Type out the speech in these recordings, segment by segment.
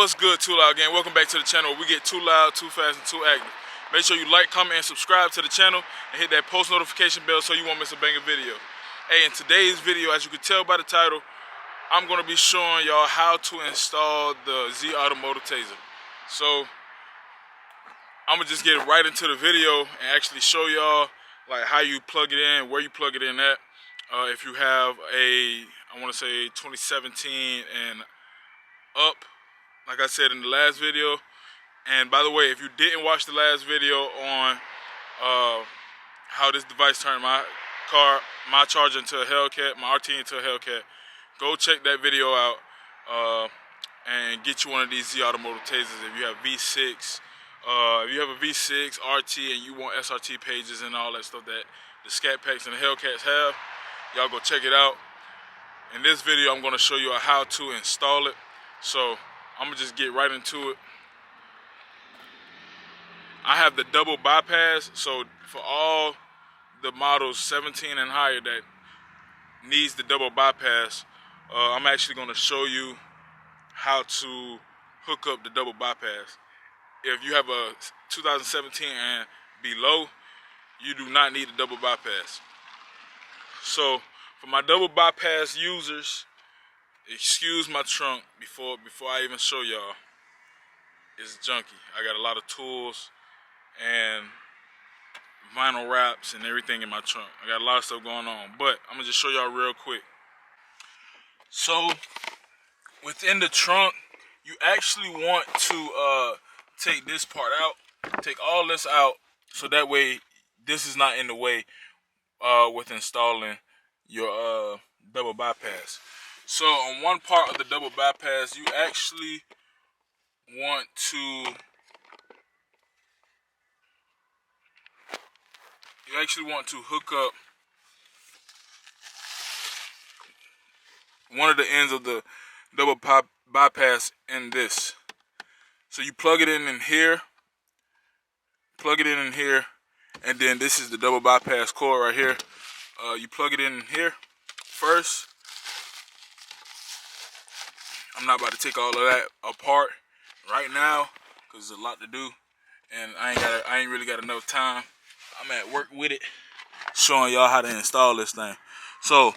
What's good, Too Loud Gang? Welcome back to the channel where we get too loud, too fast, and too active. Make sure you like, comment, and subscribe to the channel and hit that post notification bell so you won't miss a banger video. Hey, in today's video, as you can tell by the title, I'm going to be showing y'all how to install the Z Automotive Tazer. So, I'm going to just get right into the video and actually show y'all like how you plug it in, where you plug it in at. If you have a, I want to say 2017 and up, like I said in the last video. And by the way, if you didn't watch the last video on how this device turned my charger into a Hellcat, my RT into a Hellcat, go check that video out and get you one of these Z Automotive Tasers. If you have V6, if you have a V6 RT and you want SRT pages and all that stuff that the Scat Packs and the Hellcats have, y'all go check it out. In this video, I'm going to show you how to install it. So I'm gonna just get right into it. I have the double bypass, so for all the models 17 and higher that needs the double bypass, I'm actually gonna show you how to hook up the double bypass. If you have a 2017 and below, you do not need a double bypass. So for my double bypass users, excuse my trunk before I even show y'all. It's junky. I got a lot of tools and vinyl wraps and everything in my trunk. I got a lot of stuff going on, but I'm gonna just show y'all real quick. So within the trunk, you actually want to take this part out, take all this out, so that way this is not in the way with installing your double bypass. So on one part of the double bypass, you actually want to hook up one of the ends of the double bypass in this. So you plug it in here, and then this is the double bypass cord right here. You plug it in here first. I'm not about to take all of that apart right now because there's a lot to do, and I ain't really got enough time. I'm at work with it, showing y'all how to install this thing. So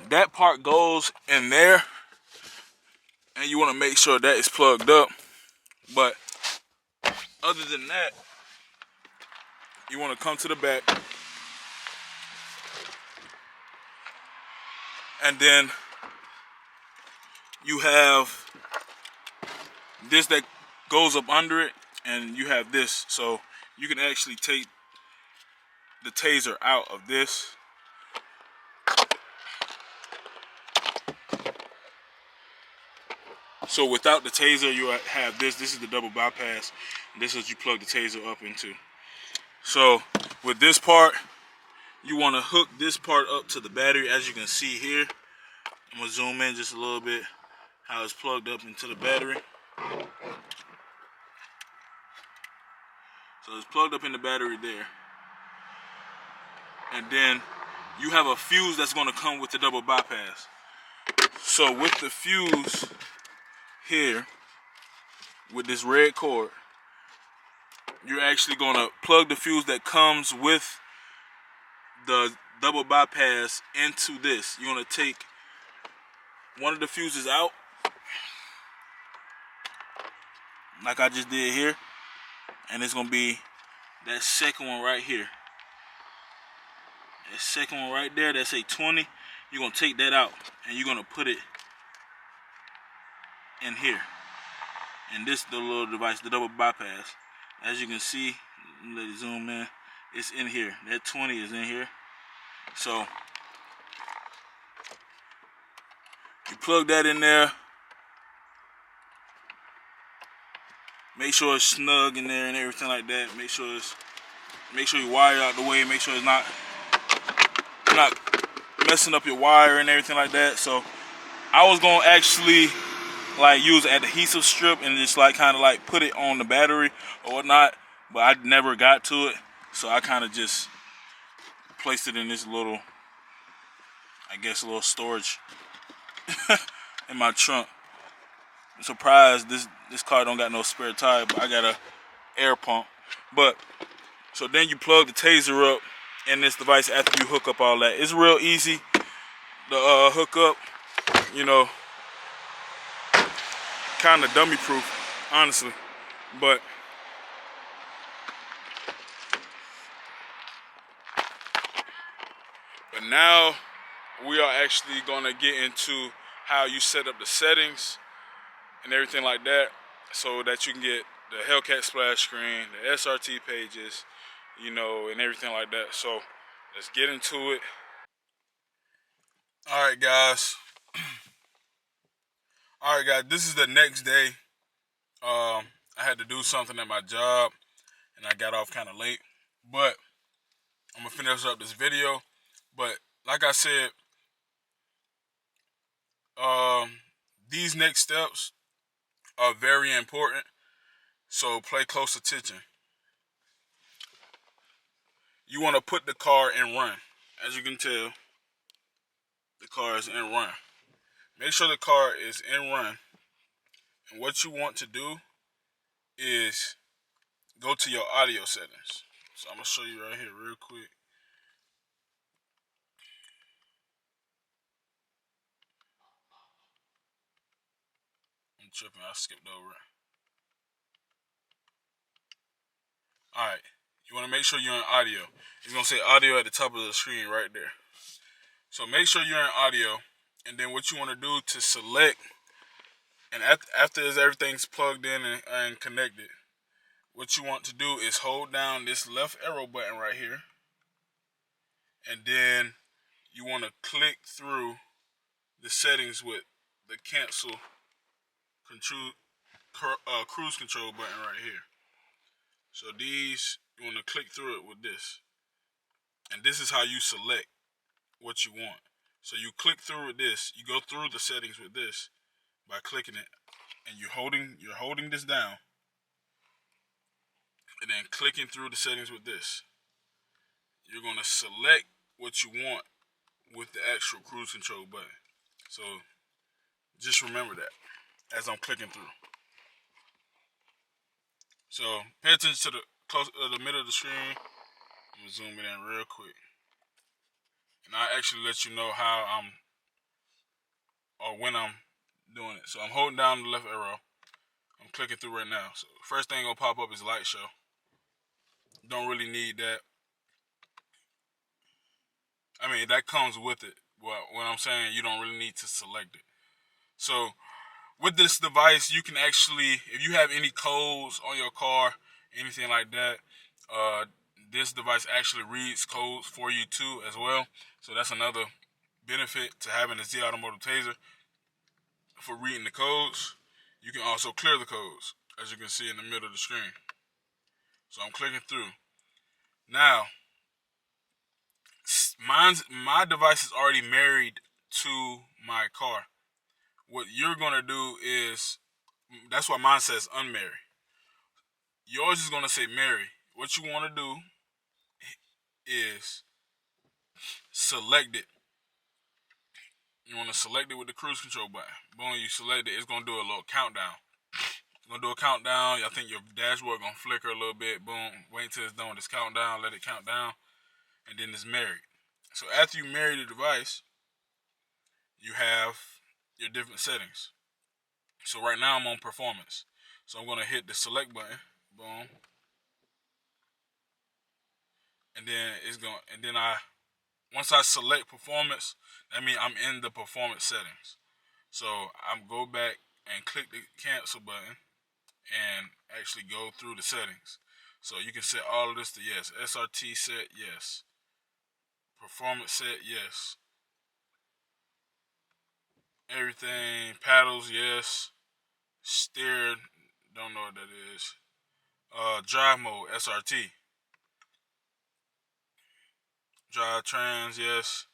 that part goes in there, and you want to make sure that is plugged up. But other than that, you want to come to the back, and then you have this that goes up under it, and you have this, so you can actually take the Tazer out of this. So without the Tazer, you have this. This is the double bypass. This is what you plug the Tazer up into. So with this part, you want to hook this part up to the battery, as you can see here. I'm gonna zoom in just a little bit how it's plugged up into the battery. So it's plugged up in the battery there. And then you have a fuse that's going to come with the double bypass. So with the fuse here, with this red cord, you're actually going to plug the fuse that comes with the double bypass into this. You're going to take one of the fuses out, like I just did here, and it's going to be that second one right here. That second one right there, that's a 20. You're going to take that out, and you're going to put it in here. And this is the little device, the double bypass. As you can see, let it zoom in, it's in here. That 20 is in here. So you plug that in there. Make sure it's snug in there and everything like that. Make sure you wire it out the way. Make sure it's not messing up your wire and everything like that. So I was gonna actually like use an adhesive strip and just like kind of like put it on the battery or whatnot, but I never got to it. So I kind of just placed it in this little, I guess, a little storage in my trunk. surprised this car don't got no spare tire, but I got a air pump. But so then you plug the Tazer up in this device after you hook up all that. It's real easy to hook up, you know, kind of dummy proof, honestly. But now we are actually gonna get into how you set up the settings and everything like that, so that you can get the Hellcat splash screen, the SRT pages, you know, and everything like that. So let's get into it. All right, guys. All right, guys. This is the next day. I had to do something at my job, and I got off kind of late. But I'm gonna finish up this video. But like I said, these next steps are very important. So pay close attention. You want to put the car in run. As you can tell, the car is in run. Make sure the car is in run. And what you want to do is go to your audio settings. So I'm going to show you right here real quick. I'm tripping. I skipped over it. Alright. You want to make sure you're in audio. It's going to say audio at the top of the screen right there. So make sure you're in audio. And then what you want to do to select, and after everything's plugged in and connected, what you want to do is hold down this left arrow button right here. And then you want to click through the settings with the cancel cruise control button right here. So these, you want to click through it with this. And this is how you select what you want. So you click through with this. You go through the settings with this by clicking it. And you're holding this down. And then clicking through the settings with this. You're going to select what you want with the actual cruise control button. So just remember that as I'm clicking through. So pay attention to the middle of the screen. I'm gonna zoom it in real quick, and I'll actually let you know how or when I'm doing it. So I'm holding down the left arrow. I'm clicking through right now. So first thing gonna pop up is light show. Don't really need that. I mean, that comes with it. But what I'm saying, you don't really need to select it. So with this device, you can actually, if you have any codes on your car, anything like that, this device actually reads codes for you too as well. So that's another benefit to having the Z Automotive Tazer. For reading the codes, you can also clear the codes, as you can see in the middle of the screen. So I'm clicking through. Now, my device is already married to my car. What you're gonna do is, that's why mine says unmarried. Yours is gonna say married. What you wanna do is select it. You wanna select it with the cruise control button. Boom, you select it, it's gonna do a little countdown. It's gonna do a countdown. I think your dashboard gonna flicker a little bit. Boom, wait until it's done with this countdown, let it count down, and then it's married. So after you marry the device, you have your different settings. So right now I'm on performance. So I'm gonna hit the select button. Boom. And then once I select performance, that means I'm in the performance settings. So I'm go back and click the cancel button and actually go through the settings. So you can set all of this to yes. SRT set, yes. Performance set, yes. Everything, paddles, yes. Steer, don't know what that is. Drive mode, SRT. Drive trans, yes.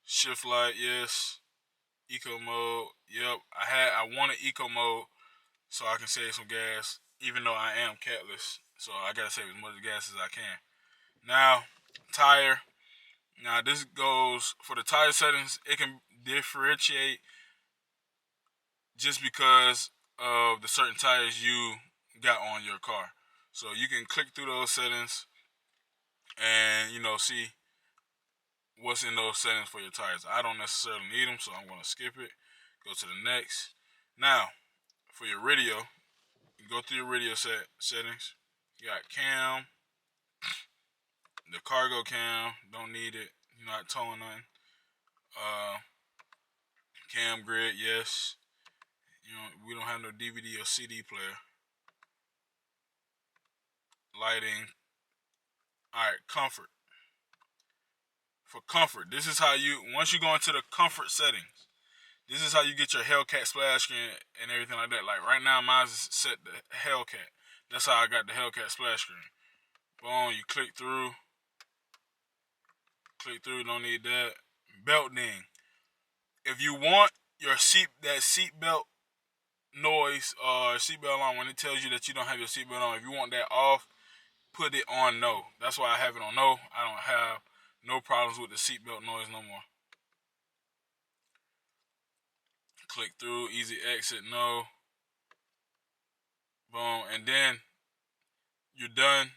Shift light, yes. Eco mode, yep. I wanted eco mode so I can save some gas, even though I am catless. So I gotta save as much gas as I can. Now, tire. Now this goes for the tire settings. It can differentiate just because of the certain tires you got on your car. So you can click through those settings and, you know, see what's in those settings for your tires. I don't necessarily need them, so I'm going to skip it. Go to the next. Now, for your radio, you go through your radio settings. You got cam, the cargo cam, don't need it. You're not towing nothing. Cam grid, yes. You know, we don't have no DVD or CD player. Lighting. Alright, comfort. For comfort, this is how you, once you go into the comfort settings, this is how you get your Hellcat splash screen and everything like that. Like right now, mine is set to Hellcat. That's how I got the Hellcat splash screen. Boom, you click through, don't need that. Belt ding. If you want your that seatbelt noise or seatbelt alarm when it tells you that you don't have your seatbelt on, if you want that off, put it on no. That's why I have it on no. I don't have no problems with the seatbelt noise no more. Click through, easy exit, no. Boom, and then you're done.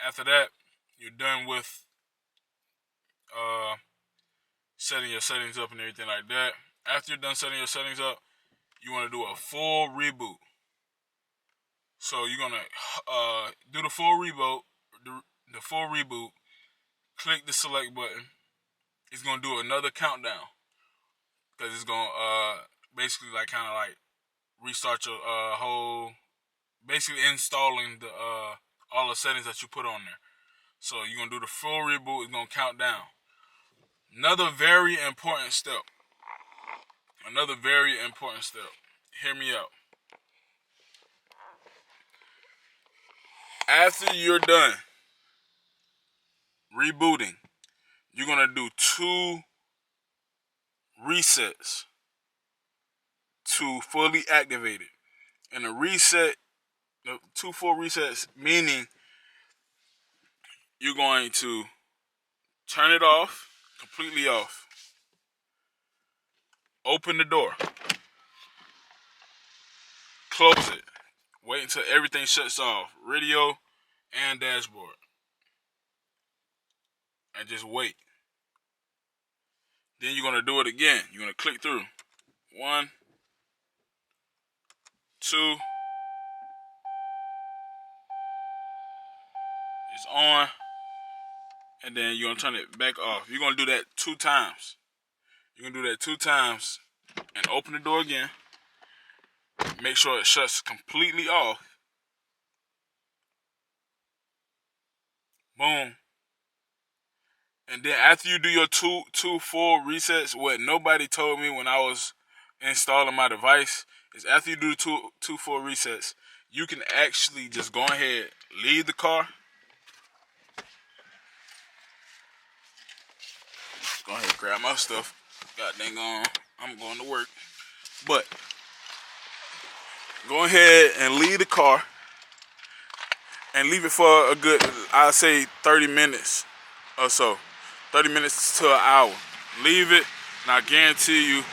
After that, you're done with setting your settings up and everything like that. After you're done setting your settings up, you want to do a full reboot. So you're gonna do the full reboot. The full reboot. Click the select button. It's gonna do another countdown because it's gonna basically like kind of like restart your whole, basically installing the all the settings that you put on there. So you're gonna do the full reboot. It's gonna count down. Another very important step. Hear me out. After you're done rebooting, you're gonna do 2 resets to fully activate it. And the 2 full resets, meaning you're going to turn it off, completely off. Open the door. Close it. Wait until everything shuts off. Radio and dashboard. And just wait. Then you're going to do it again. You're going to click through. 1, 2. It's on. And then you're going to turn it back off. You're going to do that 2 times. You're going to do that 2 times. And open the door again. Make sure it shuts completely off. Boom. And then after you do your two full resets, what nobody told me when I was installing my device is after you do the two full resets, you can actually just go ahead, leave the car. Go ahead and grab my stuff. God dang on, I'm going to work. But go ahead and leave the car and leave it for a good, I'd say 30 minutes or so. 30 minutes to an hour. Leave it, and I guarantee you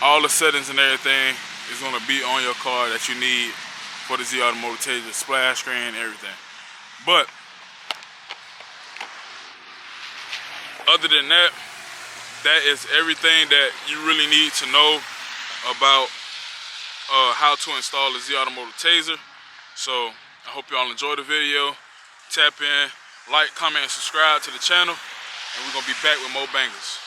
all the settings and everything is going to be on your car that you need for the Z Automotive Tazer splash screen, everything. But other than that, that is everything that you really need to know about how to install the Z Automotive Tazer. So I hope you all enjoyed the video. Tap in, like, comment, and subscribe to the channel. And we're going to be back with more bangers.